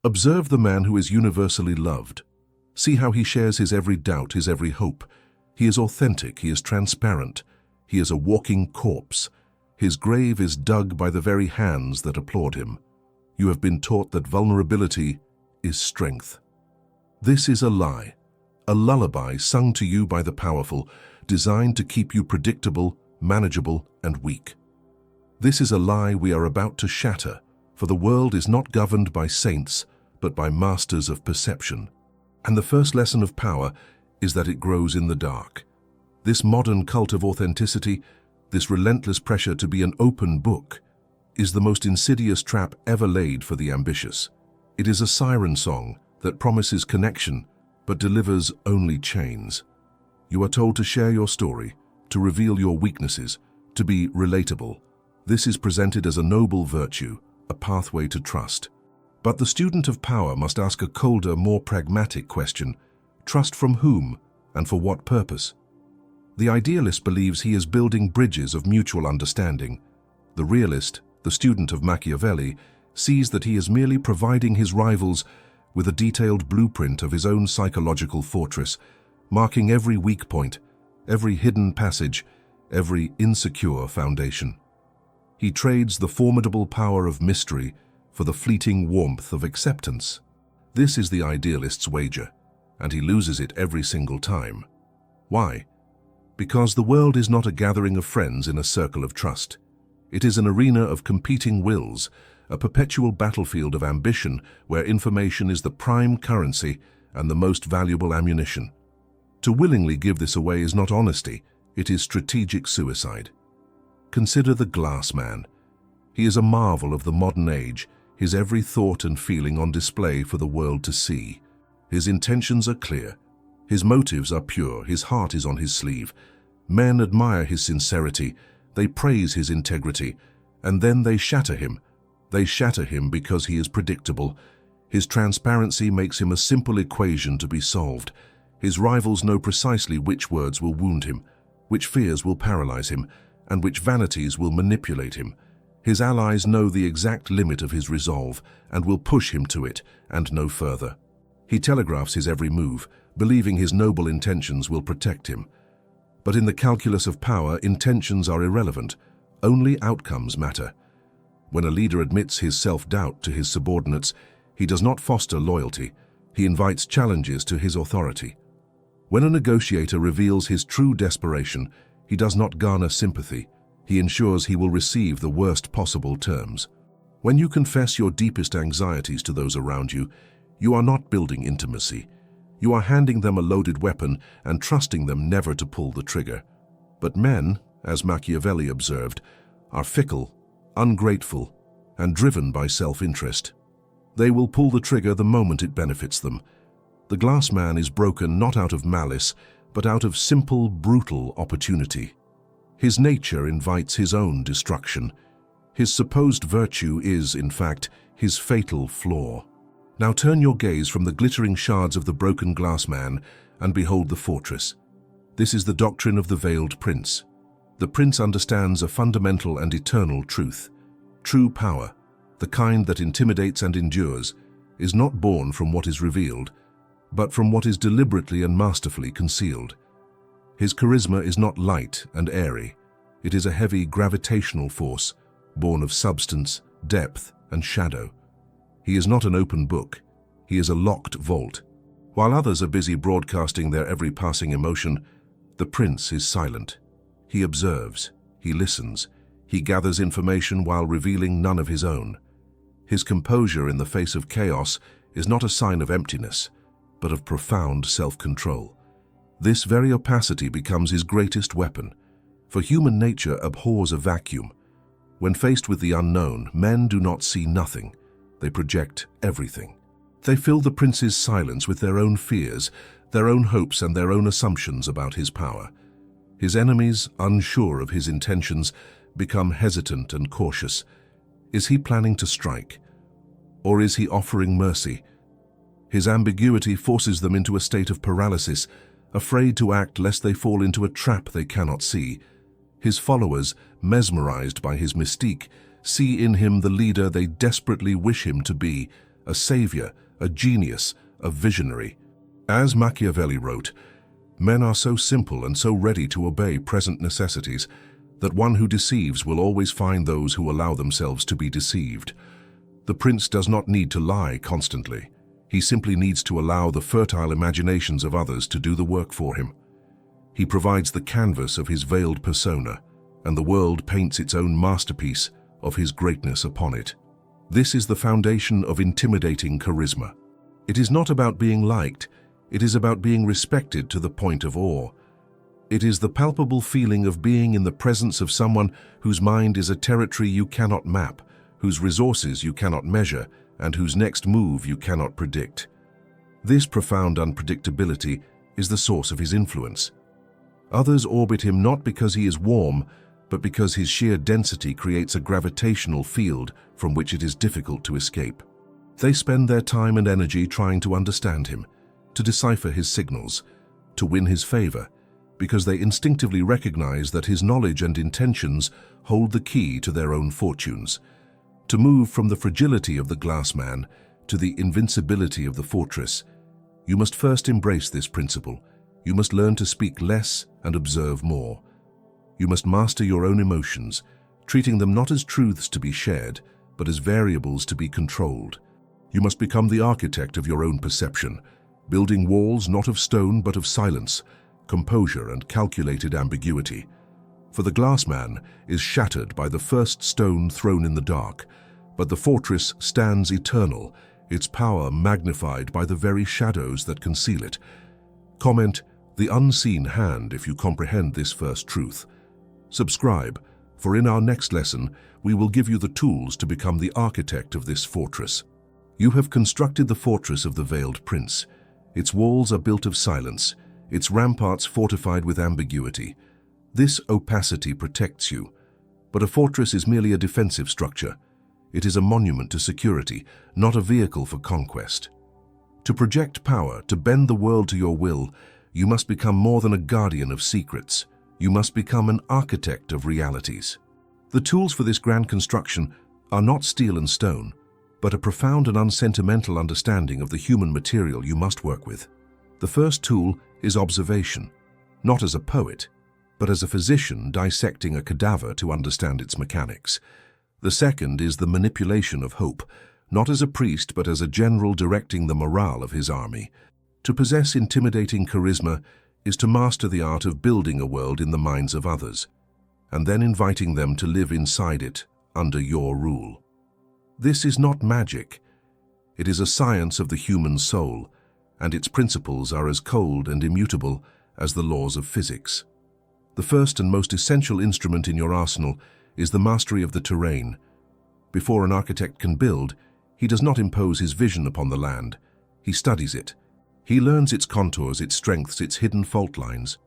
Observe the man who is universally loved. See how he shares his every doubt, his every hope. He is authentic, he is transparent. He is a walking corpse. His grave is dug by the very hands that applaud him. You have been taught that vulnerability is strength. This is a lie, a lullaby sung to you by the powerful, designed to keep you predictable, manageable, and weak. This is a lie we are about to shatter, for the world is not governed by saints, but by masters of perception. And the first lesson of power is that it grows in the dark. This modern cult of authenticity, this relentless pressure to be an open book, is the most insidious trap ever laid for the ambitious. It is a siren song that promises connection, but delivers only chains. You are told to share your story, to reveal your weaknesses, to be relatable. This is presented as a noble virtue, a pathway to trust. But the student of power must ask a colder, more pragmatic question: trust from whom and for what purpose? The idealist believes he is building bridges of mutual understanding. The realist, the student of Machiavelli, sees that he is merely providing his rivals with a detailed blueprint of his own psychological fortress, marking every weak point, every hidden passage, every insecure foundation. He trades the formidable power of mystery for the fleeting warmth of acceptance. This is the idealist's wager, and he loses it every single time. Why? Because the world is not a gathering of friends in a circle of trust. It is an arena of competing wills, a perpetual battlefield of ambition where information is the prime currency and the most valuable ammunition. To willingly give this away is not honesty, it is strategic suicide. Consider the glass man. He is a marvel of the modern age, his every thought and feeling on display for the world to see. His intentions are clear. His motives are pure. His heart is on his sleeve. Men admire his sincerity. They praise his integrity. And then they shatter him. They shatter him because he is predictable. His transparency makes him a simple equation to be solved. His rivals know precisely which words will wound him, which fears will paralyze him, and which vanities will manipulate him. His allies know the exact limit of his resolve and will push him to it and no further. He telegraphs his every move, believing his noble intentions will protect him. But in the calculus of power, intentions are irrelevant. Only outcomes matter. When a leader admits his self-doubt to his subordinates, he does not foster loyalty. He invites challenges to his authority. When a negotiator reveals his true desperation, he does not garner sympathy. He ensures he will receive the worst possible terms. When you confess your deepest anxieties to those around you, you are not building intimacy. You are handing them a loaded weapon and trusting them never to pull the trigger. But men, as Machiavelli observed, are fickle, ungrateful, and driven by self-interest. They will pull the trigger the moment it benefits them. The glass man is broken not out of malice, but out of simple, brutal opportunity. His nature invites his own destruction. His supposed virtue is, in fact, his fatal flaw. Now turn your gaze from the glittering shards of the broken glass man and behold the fortress. This is the doctrine of the veiled prince. The prince understands a fundamental and eternal truth. True power, the kind that intimidates and endures, is not born from what is revealed, but from what is deliberately and masterfully concealed. His charisma is not light and airy. It is a heavy gravitational force, born of substance, depth, and shadow. He is not an open book. He is a locked vault. While others are busy broadcasting their every passing emotion, the prince is silent. He observes, he listens, he gathers information while revealing none of his own. His composure in the face of chaos is not a sign of emptiness, but of profound self-control. This very opacity becomes his greatest weapon, for human nature abhors a vacuum. When faced with the unknown, men do not see nothing. They project everything. They fill the prince's silence with their own fears, their own hopes, and their own assumptions about his power. His enemies, unsure of his intentions, become hesitant and cautious. Is he planning to strike? Or is he offering mercy? His ambiguity forces them into a state of paralysis, afraid to act lest they fall into a trap they cannot see. His followers, mesmerized by his mystique, see in him the leader they desperately wish him to be, a savior, a genius, a visionary. As Machiavelli wrote, "Men are so simple and so ready to obey present necessities that one who deceives will always find those who allow themselves to be deceived." The prince does not need to lie constantly. He simply needs to allow the fertile imaginations of others to do the work for him. He provides the canvas of his veiled persona, and the world paints its own masterpiece of his greatness upon it. This is the foundation of intimidating charisma. It is not about being liked, it is about being respected to the point of awe. It is the palpable feeling of being in the presence of someone whose mind is a territory you cannot map, whose resources you cannot measure, and whose next move you cannot predict. This profound unpredictability is the source of his influence. Others orbit him not because he is warm, but because his sheer density creates a gravitational field from which it is difficult to escape. They spend their time and energy trying to understand him, to decipher his signals, to win his favor, because they instinctively recognize that his knowledge and intentions hold the key to their own fortunes. To move from the fragility of the glass man to the invincibility of the fortress, you must first embrace this principle. You must learn to speak less and observe more. You must master your own emotions, treating them not as truths to be shared, but as variables to be controlled. You must become the architect of your own perception, building walls not of stone but of silence, composure and calculated ambiguity. For the glass man is shattered by the first stone thrown in the dark, but the fortress stands eternal, its power magnified by the very shadows that conceal it. Comment, "The unseen hand," if you comprehend this first truth. Subscribe, for in our next lesson, we will give you the tools to become the architect of this fortress. You have constructed the fortress of the veiled prince. Its walls are built of silence, its ramparts fortified with ambiguity. This opacity protects you, but a fortress is merely a defensive structure. It is a monument to security, not a vehicle for conquest. To project power, to bend the world to your will, you must become more than a guardian of secrets. You must become an architect of realities. The tools for this grand construction are not steel and stone, but a profound and unsentimental understanding of the human material you must work with. The first tool is observation, not as a poet, but as a physician dissecting a cadaver to understand its mechanics. The second is the manipulation of hope, not as a priest but as a general directing the morale of his army. To possess intimidating charisma is to master the art of building a world in the minds of others, and then inviting them to live inside it under your rule. This is not magic. It is a science of the human soul, and its principles are as cold and immutable as the laws of physics. The first and most essential instrument in your arsenal is the mastery of the terrain. Before an architect can build, he does not impose his vision upon the land. He studies it. He learns its contours, its strengths, its hidden fault lines.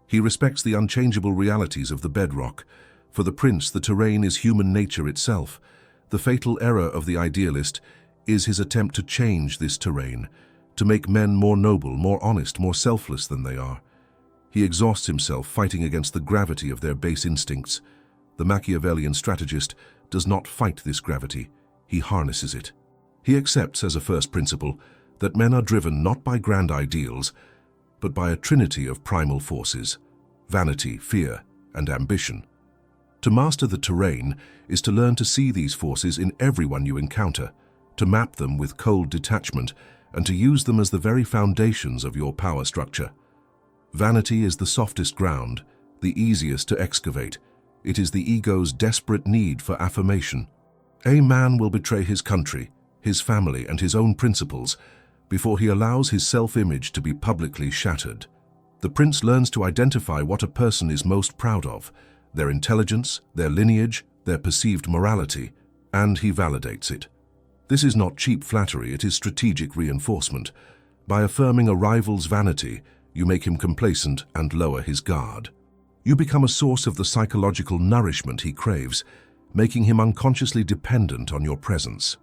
He respects the unchangeable realities of the bedrock. For the prince, the terrain is human nature itself. The fatal error of the idealist is his attempt to change this terrain, to make men more noble, more honest, more selfless than they are. He exhausts himself fighting against the gravity of their base instincts. The Machiavellian strategist does not fight this gravity, he harnesses it. He accepts as a first principle that men are driven not by grand ideals, but by a trinity of primal forces: vanity, fear, and ambition. To master the terrain is to learn to see these forces in everyone you encounter, to map them with cold detachment, and to use them as the very foundations of your power structure. Vanity is the softest ground, the easiest to excavate. It is the ego's desperate need for affirmation. A man will betray his country, his family, and his own principles before he allows his self-image to be publicly shattered. The prince learns to identify what a person is most proud of: their intelligence, their lineage, their perceived morality, and he validates it. This is not cheap flattery, it is strategic reinforcement. By affirming a rival's vanity, you make him complacent and lower his guard. You become a source of the psychological nourishment he craves, making him unconsciously dependent on your presence.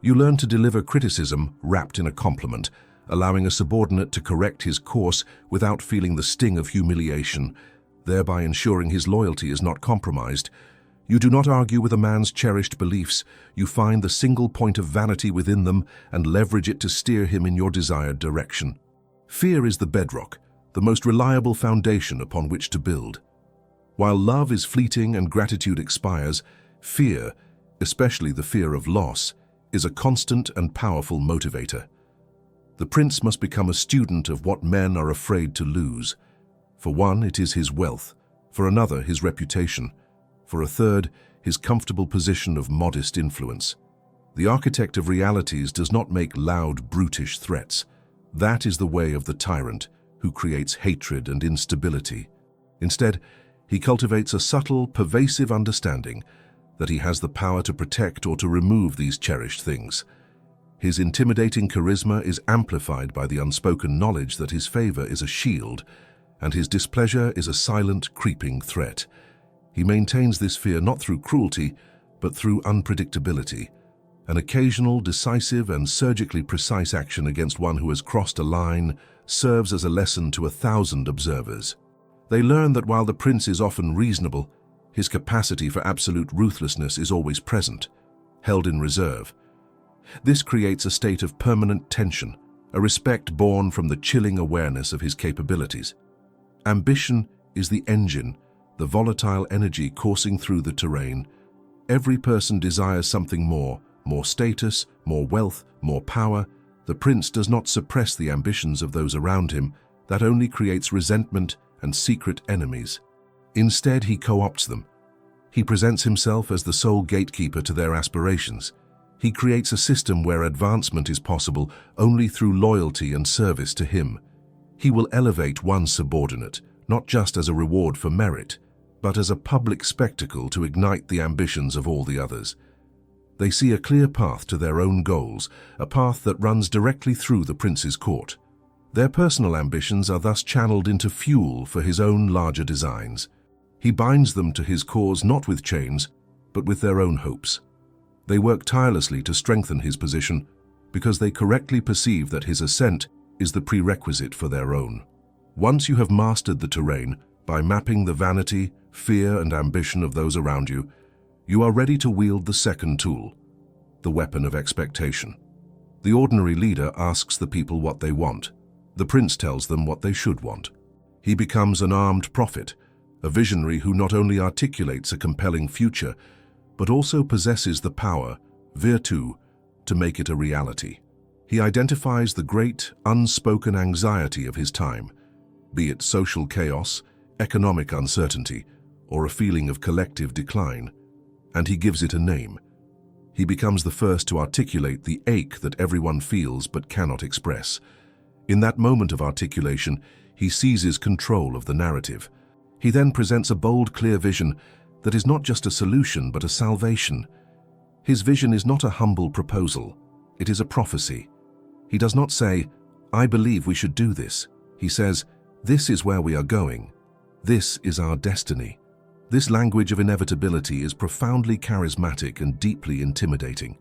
You learn to deliver criticism wrapped in a compliment, allowing a subordinate to correct his course without feeling the sting of humiliation, thereby ensuring his loyalty is not compromised. You do not argue with a man's cherished beliefs. You find the single point of vanity within them and leverage it to steer him in your desired direction. Fear is the bedrock, the most reliable foundation upon which to build. While love is fleeting and gratitude expires, fear, especially the fear of loss, is a constant and powerful motivator. The prince must become a student of what men are afraid to lose. For one, it is his wealth; for another, his reputation; for a third, his comfortable position of modest influence. The architect of realities does not make loud, brutish threats. That is the way of the tyrant, who creates hatred and instability. Instead, he cultivates a subtle, pervasive understanding that he has the power to protect or to remove these cherished things. His intimidating charisma is amplified by the unspoken knowledge that his favor is a shield, and his displeasure is a silent, creeping threat. He maintains this fear not through cruelty, but through unpredictability. An occasional, decisive, and surgically precise action against one who has crossed a line serves as a lesson to 1,000 observers. They learn that while the prince is often reasonable, his capacity for absolute ruthlessness is always present, held in reserve. This creates a state of permanent tension, a respect born from the chilling awareness of his capabilities. Ambition is the engine, the volatile energy coursing through the terrain. Every person desires something more status, more wealth, more power. The prince does not suppress the ambitions of those around him. That only creates resentment and secret enemies. Instead, he co-opts them. He presents himself as the sole gatekeeper to their aspirations. He creates a system where advancement is possible only through loyalty and service to him. He will elevate one subordinate, not just as a reward for merit, but as a public spectacle to ignite the ambitions of all the others. They see a clear path to their own goals, a path that runs directly through the prince's court. Their personal ambitions are thus channeled into fuel for his own larger designs. He binds them to his cause not with chains, but with their own hopes. They work tirelessly to strengthen his position because they correctly perceive that his ascent is the prerequisite for their own. Once you have mastered the terrain by mapping the vanity, fear, and ambition of those around you, you are ready to wield the second tool, the weapon of expectation. The ordinary leader asks the people what they want. The prince tells them what they should want. He becomes an armed prophet, a visionary who not only articulates a compelling future, but also possesses the power, virtue, to make it a reality. He identifies the great, unspoken anxiety of his time, be it social chaos, economic uncertainty, or a feeling of collective decline, and he gives it a name. He becomes the first to articulate the ache that everyone feels but cannot express. In that moment of articulation, he seizes control of the narrative. He then presents a bold, clear vision that is not just a solution but a salvation. His vision is not a humble proposal, it is a prophecy. He does not say, "I believe we should do this." He says, "This is where we are going. This is our destiny." This language of inevitability is profoundly charismatic and deeply intimidating.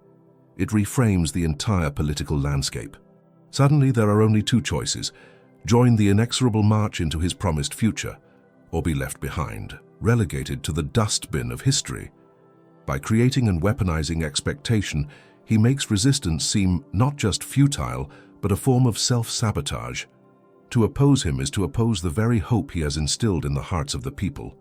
It reframes the entire political landscape. Suddenly there are only two choices: join the inexorable march into his promised future, or be left behind, relegated to the dustbin of history. By creating and weaponizing expectation, he makes resistance seem not just futile, but a form of self-sabotage. To oppose him is to oppose the very hope he has instilled in the hearts of the people.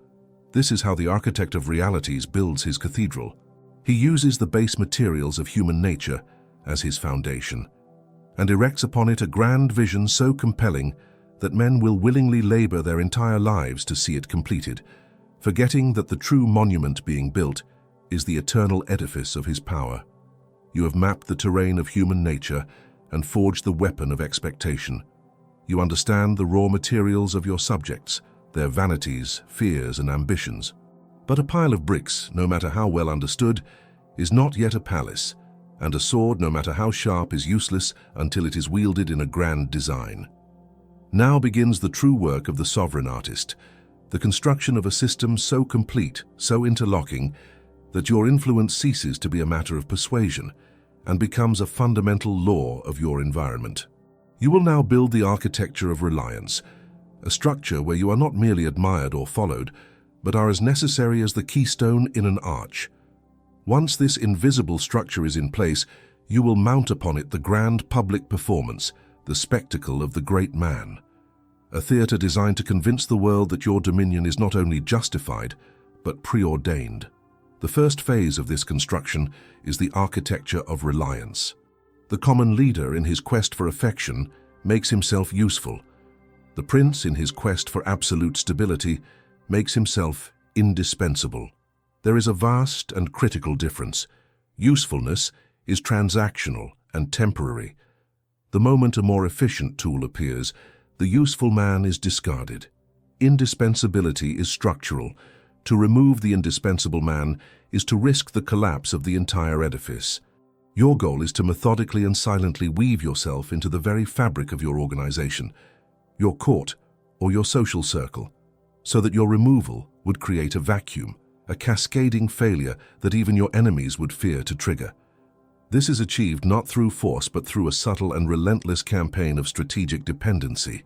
This is how the architect of realities builds his cathedral. He uses the base materials of human nature as his foundation, and erects upon it a grand vision so compelling that men will willingly labor their entire lives to see it completed, forgetting that the true monument being built is the eternal edifice of his power. You have mapped the terrain of human nature and forged the weapon of expectation. You understand the raw materials of your subjects, their vanities, fears, and ambitions. But a pile of bricks, no matter how well understood, is not yet a palace, and a sword, no matter how sharp, is useless until it is wielded in a grand design. Now begins the true work of the sovereign artist, the construction of a system so complete, so interlocking, that your influence ceases to be a matter of persuasion and becomes a fundamental law of your environment. You will now build the architecture of reliance, a structure where you are not merely admired or followed, but are as necessary as the keystone in an arch. Once this invisible structure is in place, you will mount upon it the grand public performance, the spectacle of the great man. A theatre designed to convince the world that your dominion is not only justified, but preordained. The first phase of this construction is the architecture of reliance. The common leader, in his quest for affection, makes himself useful. The prince, in his quest for absolute stability, makes himself indispensable. There is a vast and critical difference. Usefulness is transactional and temporary. The moment a more efficient tool appears, the useful man is discarded. Indispensability is structural. To remove the indispensable man is to risk the collapse of the entire edifice. Your goal is to methodically and silently weave yourself into the very fabric of your organization, your court, or your social circle, so that your removal would create a vacuum, a cascading failure that even your enemies would fear to trigger. This is achieved not through force but through a subtle and relentless campaign of strategic dependency.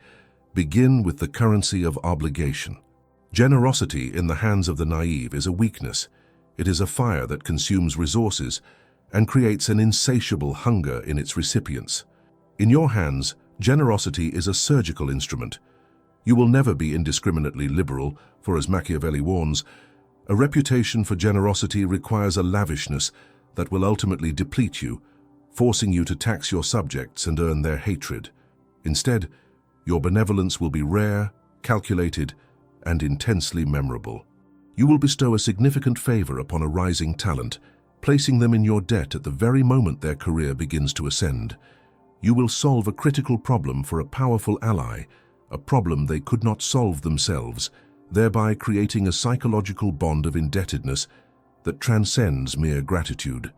Begin with the currency of obligation. Generosity in the hands of the naive is a weakness. It is a fire that consumes resources and creates an insatiable hunger in its recipients. In your hands, generosity is a surgical instrument. You will never be indiscriminately liberal, for as Machiavelli warns, a reputation for generosity requires a lavishness that will ultimately deplete you, forcing you to tax your subjects and earn their hatred. Instead, your benevolence will be rare, calculated, and intensely memorable. You will bestow a significant favor upon a rising talent, placing them in your debt at the very moment their career begins to ascend. You will solve a critical problem for a powerful ally, a problem they could not solve themselves, thereby creating a psychological bond of indebtedness that transcends mere gratitude.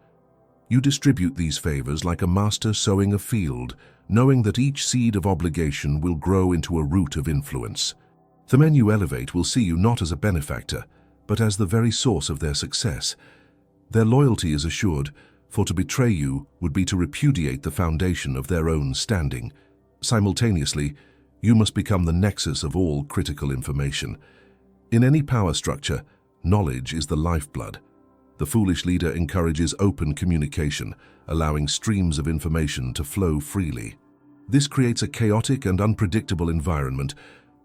You distribute these favors like a master sowing a field, knowing that each seed of obligation will grow into a root of influence. The men you elevate will see you not as a benefactor, but as the very source of their success. Their loyalty is assured, for to betray you would be to repudiate the foundation of their own standing. Simultaneously, you must become the nexus of all critical information. In any power structure, knowledge is the lifeblood. The foolish leader encourages open communication, allowing streams of information to flow freely. This creates a chaotic and unpredictable environment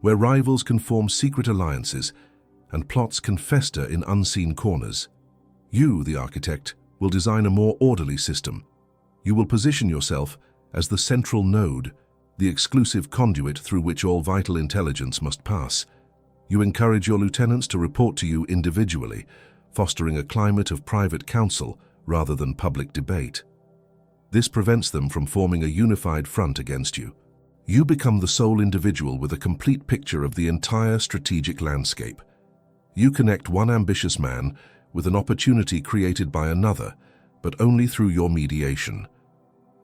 where rivals can form secret alliances and plots can fester in unseen corners. You, the architect, will design a more orderly system. You will position yourself as the central node, the exclusive conduit through which all vital intelligence must pass. You encourage your lieutenants to report to you individually, fostering a climate of private counsel rather than public debate. This prevents them from forming a unified front against you. You become the sole individual with a complete picture of the entire strategic landscape. You connect one ambitious man with an opportunity created by another, but only through your mediation.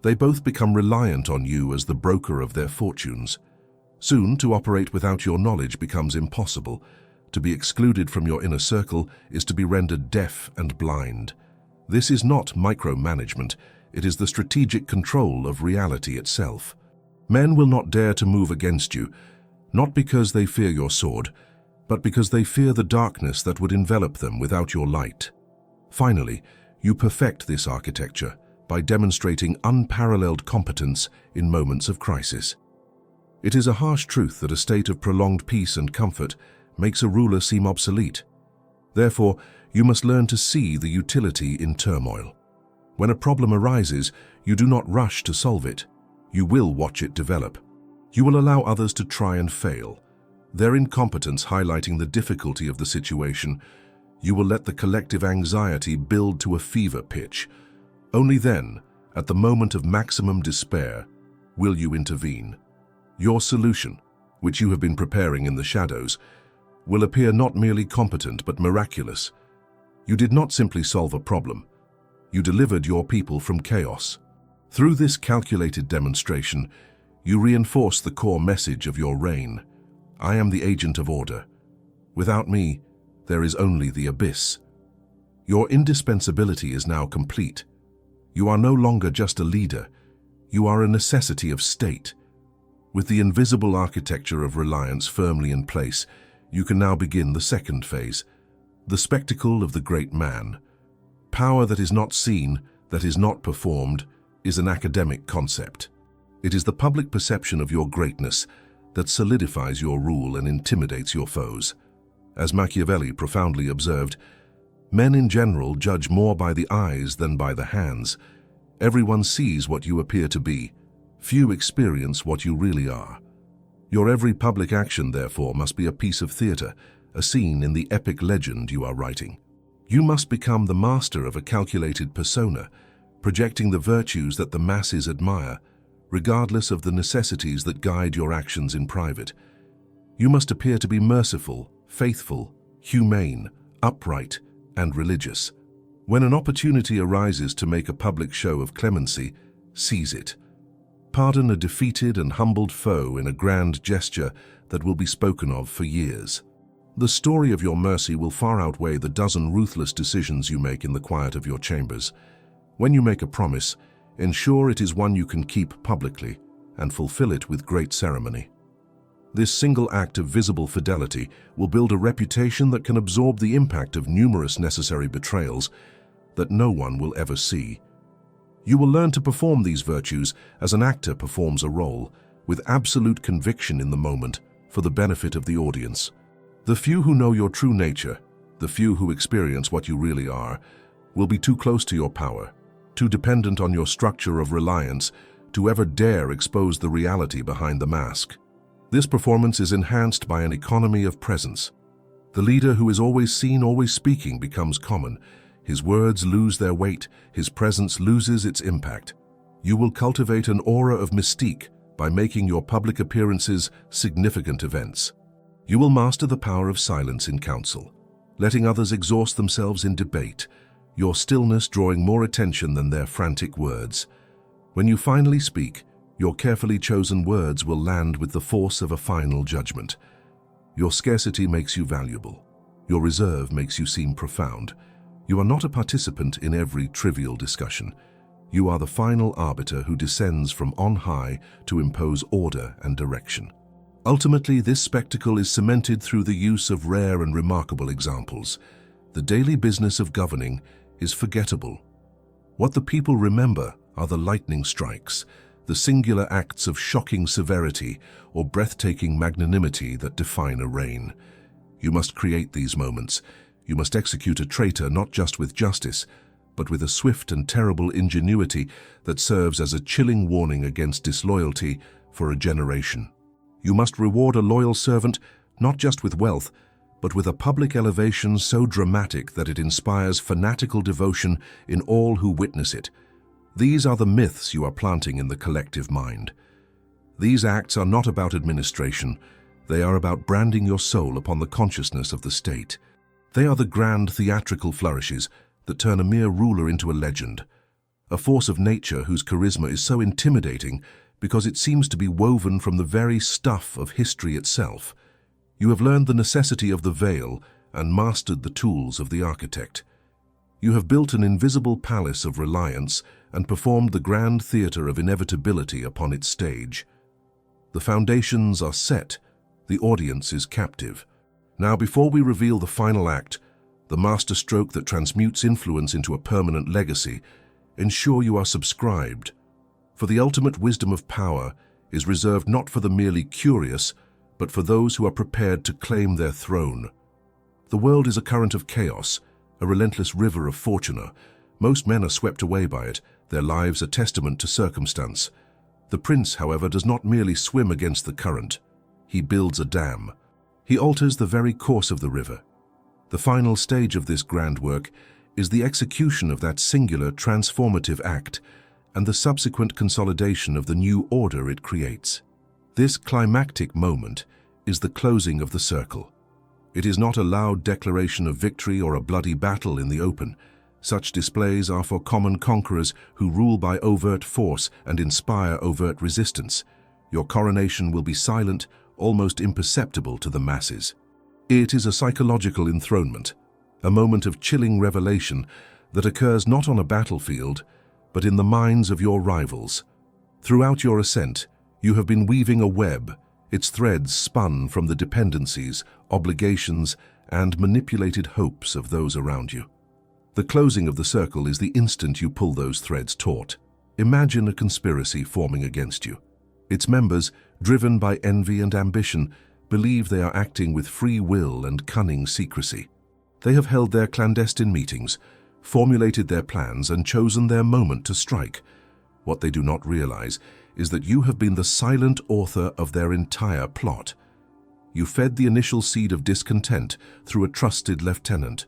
They both become reliant on you as the broker of their fortunes. Soon, to operate without your knowledge becomes impossible. To be excluded from your inner circle is to be rendered deaf and blind. This is not micromanagement, it is the strategic control of reality itself. Men will not dare to move against you, not because they fear your sword, but because they fear the darkness that would envelop them without your light. Finally, you perfect this architecture by demonstrating unparalleled competence in moments of crisis. It is a harsh truth that a state of prolonged peace and comfort makes a ruler seem obsolete. Therefore, you must learn to see the utility in turmoil. When a problem arises, you do not rush to solve it. You will watch it develop. You will allow others to try and fail, their incompetence highlighting the difficulty of the situation. You will let the collective anxiety build to a fever pitch. Only then, at the moment of maximum despair, will you intervene. Your solution, which you have been preparing in the shadows, will appear not merely competent but miraculous. You did not simply solve a problem. You delivered your people from chaos. Through this calculated demonstration, you reinforce the core message of your reign. I am the agent of order. Without me, there is only the abyss. Your indispensability is now complete. You are no longer just a leader. You are a necessity of state. With the invisible architecture of reliance firmly in place, You can now begin the second phase, the spectacle of the great man. Power that is not seen, that is not performed, is an academic concept. It is the public perception of your greatness that solidifies your rule and intimidates your foes. As Machiavelli profoundly observed, men in general judge more by the eyes than by the hands. Everyone sees what you appear to be. Few experience what you really are. Your every public action, therefore, must be a piece of theater, a scene in the epic legend you are writing. You must become the master of a calculated persona, projecting the virtues that the masses admire, regardless of the necessities that guide your actions in private. You must appear to be merciful, faithful, humane, upright, and religious. When an opportunity arises to make a public show of clemency, seize it. Pardon a defeated and humbled foe in a grand gesture that will be spoken of for years. The story of your mercy will far outweigh the dozen ruthless decisions you make in the quiet of your chambers. When you make a promise, ensure it is one you can keep publicly and fulfill it with great ceremony. This single act of visible fidelity will build a reputation that can absorb the impact of numerous necessary betrayals that no one will ever see. You will learn to perform these virtues as an actor performs a role, with absolute conviction in the moment for the benefit of the audience. The few who know your true nature, the few who experience what you really are, will be too close to your power, too dependent on your structure of reliance to ever dare expose the reality behind the mask. This performance is enhanced by an economy of presence. The leader who is always seen, always speaking becomes common. His words lose their weight, his presence loses its impact. You will cultivate an aura of mystique by making your public appearances significant events. You will master the power of silence in council, letting others exhaust themselves in debate, your stillness drawing more attention than their frantic words. When you finally speak, your carefully chosen words will land with the force of a final judgment. Your scarcity makes you valuable. Your reserve makes you seem profound. You are not a participant in every trivial discussion. You are the final arbiter who descends from on high to impose order and direction. Ultimately, this spectacle is cemented through the use of rare and remarkable examples. The daily business of governing is forgettable. What the people remember are the lightning strikes, the singular acts of shocking severity or breathtaking magnanimity that define a reign. You must create these moments. You must execute a traitor not just with justice, but with a swift and terrible ingenuity that serves as a chilling warning against disloyalty for a generation. You must reward a loyal servant not just with wealth, but with a public elevation so dramatic that it inspires fanatical devotion in all who witness it. These are the myths you are planting in the collective mind. These acts are not about administration. They are about branding your soul upon the consciousness of the state. They are the grand theatrical flourishes that turn a mere ruler into a legend, a force of nature whose charisma is so intimidating because it seems to be woven from the very stuff of history itself. You have learned the necessity of the veil and mastered the tools of the architect. You have built an invisible palace of reliance and performed the grand theater of inevitability upon its stage. The foundations are set, the audience is captive. Now, before we reveal the final act, the masterstroke that transmutes influence into a permanent legacy, ensure you are subscribed. For the ultimate wisdom of power is reserved not for the merely curious, but for those who are prepared to claim their throne. The world is a current of chaos, a relentless river of fortuna. Most men are swept away by it, their lives a testament to circumstance. The prince, however, does not merely swim against the current. He builds a dam. He alters the very course of the river. The final stage of this grand work is the execution of that singular transformative act and the subsequent consolidation of the new order it creates. This climactic moment is the closing of the circle. It is not a loud declaration of victory or a bloody battle in the open. Such displays are for common conquerors who rule by overt force and inspire overt resistance. Your coronation will be silent, almost imperceptible to the masses. It is a psychological enthronement, a moment of chilling revelation that occurs not on a battlefield, but in the minds of your rivals. Throughout your ascent, you have been weaving a web, its threads spun from the dependencies, obligations, and manipulated hopes of those around you. The closing of the circle is the instant you pull those threads taut. Imagine a conspiracy forming against you. Its members, driven by envy and ambition, believe they are acting with free will and cunning secrecy. They have held their clandestine meetings, formulated their plans, and chosen their moment to strike. What they do not realize is that you have been the silent author of their entire plot. You fed the initial seed of discontent through a trusted lieutenant.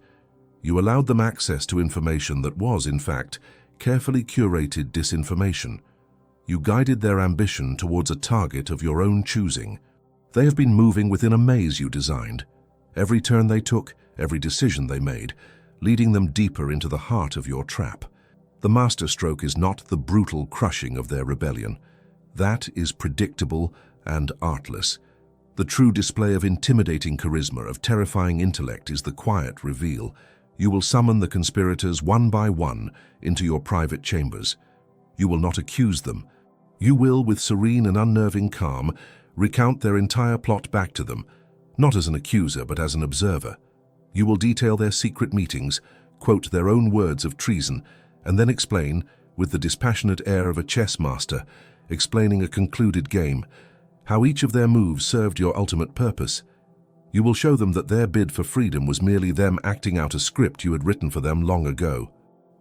You allowed them access to information that was, in fact, carefully curated disinformation. You guided their ambition towards a target of your own choosing. They have been moving within a maze you designed. Every turn they took, every decision they made, leading them deeper into the heart of your trap. The masterstroke is not the brutal crushing of their rebellion. That is predictable and artless. The true display of intimidating charisma, of terrifying intellect, is the quiet reveal. You will summon the conspirators one by one into your private chambers. You will not accuse them. You will, with serene and unnerving calm, recount their entire plot back to them, not as an accuser but as an observer. You will detail their secret meetings, quote their own words of treason, and then explain, with the dispassionate air of a chess master, explaining a concluded game, how each of their moves served your ultimate purpose. You will show them that their bid for freedom was merely them acting out a script you had written for them long ago.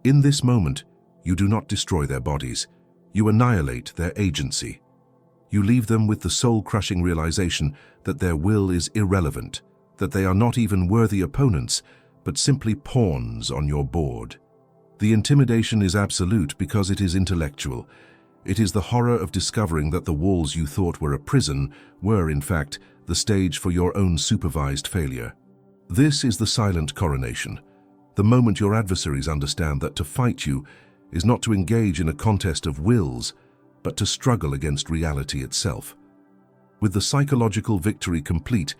In this moment, you do not destroy their bodies. You annihilate their agency. You leave them with the soul-crushing realization that their will is irrelevant, that they are not even worthy opponents, but simply pawns on your board. The intimidation is absolute because it is intellectual. It is the horror of discovering that the walls you thought were a prison were, in fact, the stage for your own supervised failure. This is the silent coronation, the moment your adversaries understand that to fight you is not to engage in a contest of wills, but to struggle against reality itself. With the psychological victory complete,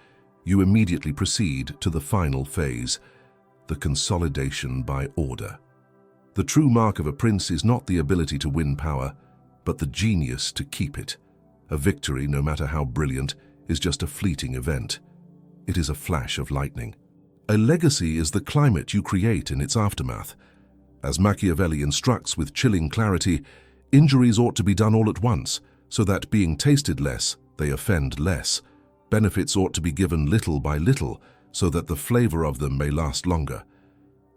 you immediately proceed to the final phase, the consolidation by order. The true mark of a prince is not the ability to win power, but the genius to keep it. A victory, no matter how brilliant, is just a fleeting event. It is a flash of lightning. A legacy is the climate you create in its aftermath. As Machiavelli instructs with chilling clarity, injuries ought to be done all at once, so that, being tasted less, they offend less. Benefits ought to be given little by little, so that the flavor of them may last longer.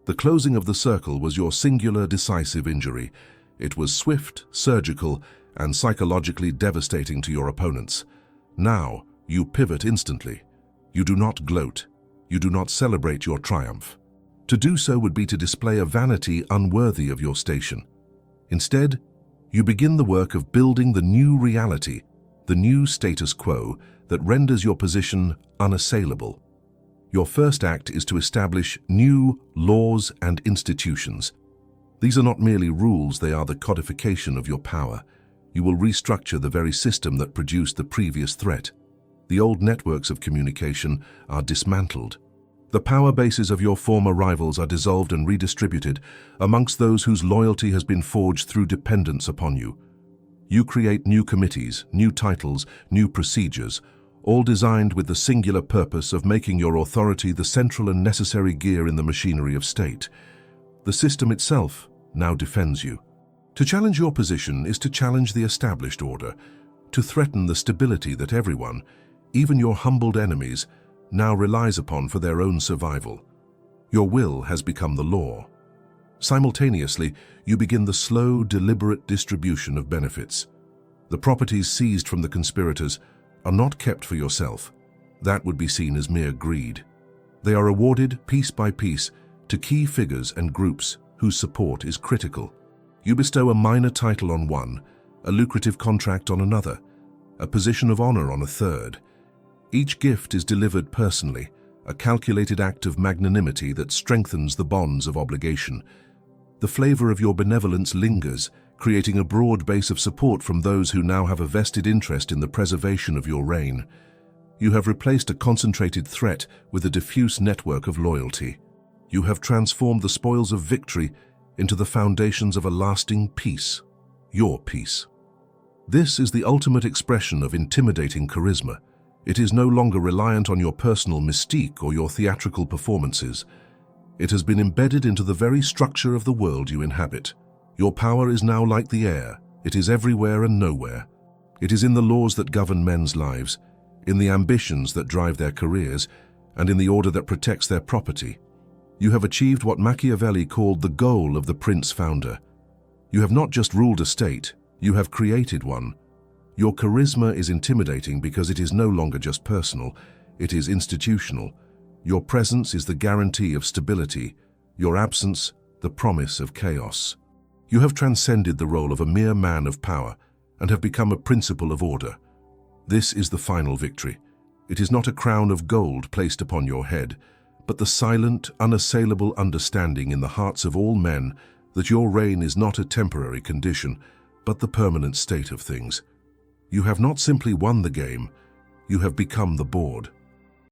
The closing of the circle was your singular decisive injury. It was swift, surgical, and psychologically devastating to your opponents. Now, you pivot instantly. You do not gloat. You do not celebrate your triumph. To do so would be to display a vanity unworthy of your station. Instead, you begin the work of building the new reality, the new status quo that renders your position unassailable. Your first act is to establish new laws and institutions. These are not merely rules, they are the codification of your power. You will restructure the very system that produced the previous threat. The old networks of communication are dismantled. The power bases of your former rivals are dissolved and redistributed amongst those whose loyalty has been forged through dependence upon you. You create new committees, new titles, new procedures, all designed with the singular purpose of making your authority the central and necessary gear in the machinery of state. The system itself now defends you. To challenge your position is to challenge the established order, to threaten the stability that everyone, even your humbled enemies, now relies upon for their own survival. Your will has become the law. Simultaneously, you begin the slow, deliberate distribution of benefits. The properties seized from the conspirators are not kept for yourself. That would be seen as mere greed. They are awarded, piece by piece, to key figures and groups whose support is critical. You bestow a minor title on one, a lucrative contract on another, a position of honor on a third. Each gift is delivered personally, a calculated act of magnanimity that strengthens the bonds of obligation. The flavor of your benevolence lingers, creating a broad base of support from those who now have a vested interest in the preservation of your reign. You have replaced a concentrated threat with a diffuse network of loyalty. You have transformed the spoils of victory into the foundations of a lasting peace, your peace. This is the ultimate expression of intimidating charisma. It is no longer reliant on your personal mystique or your theatrical performances. It has been embedded into the very structure of the world you inhabit. Your power is now like the air. It is everywhere and nowhere. It is in the laws that govern men's lives, in the ambitions that drive their careers, and in the order that protects their property. You have achieved what Machiavelli called the goal of the prince-founder. You have not just ruled a state, you have created one. Your charisma is intimidating because it is no longer just personal, it is institutional. Your presence is the guarantee of stability, your absence, the promise of chaos. You have transcended the role of a mere man of power and have become a principle of order. This is the final victory. It is not a crown of gold placed upon your head, but the silent, unassailable understanding in the hearts of all men that your reign is not a temporary condition, but the permanent state of things. You have not simply won the game, you have become the board.